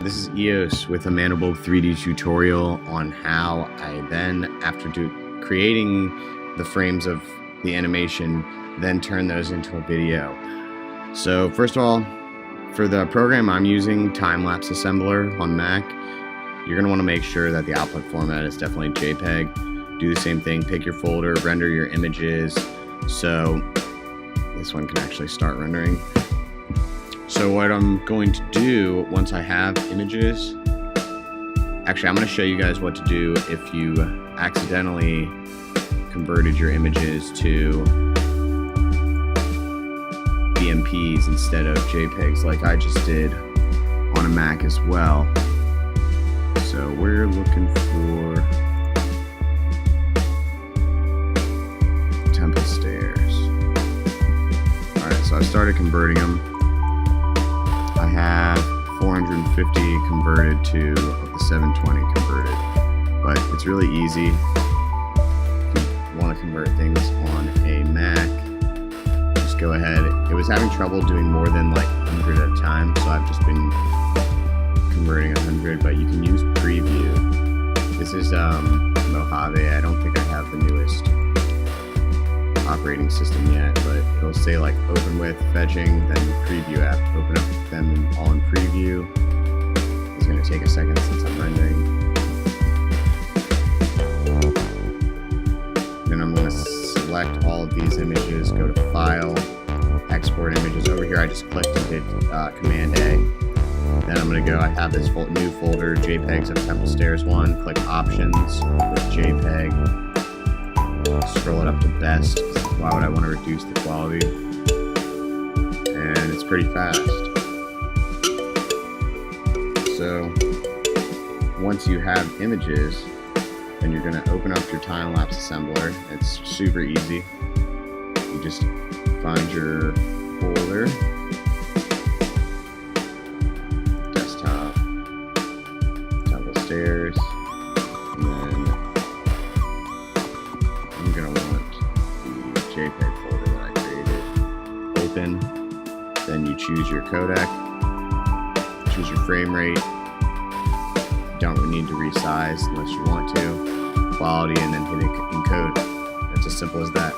This is EOS with a Mandelbulb 3D tutorial on how I then, after creating the frames of the animation, then turn those into a video. So first of all, for the program I'm using, Time-Lapse Assembler on Mac, you're going to want to make sure that the output format is definitely JPEG. Do the same thing, pick your folder, render your images. So this one can actually start rendering. So what I'm going to do once I have images, actually I'm going to show you guys what to do if you accidentally converted your images to BMPs instead of JPEGs like I just did on a Mac as well. So we're looking for temple stairs. Alright, so I started converting them. I have 450 converted to the 720 converted, but it's really easy. If you want to convert things on a Mac, just go ahead. It was having trouble doing more than like 100 at a time, so I've just been converting 100, but you can use preview. This is Mojave. I don't think I have the newest operating system yet, but it'll say like open with fetching, then preview app, open up them all in preview. It's going to take a second since I'm rendering. Then I'm going to select all of these images, go to File, Export Images. Over here I just clicked and did Command A. Then I'm going to go, I have this new folder, JPEGs of Temple Stairs 1, click Options, with JPEG, scroll it up to Best. Why would I want to reduce the quality? And it's pretty fast. So once you have images, then you're going to open up your time-lapse assembler. It's super easy. You just find your folder, desktop, Temple Stairs, and then I'm going to want the JPEG folder that I created. Open, then you choose your codec, choose your frame rate. You don't need to resize unless you want to. Quality, and then hit encode. It's as simple as that.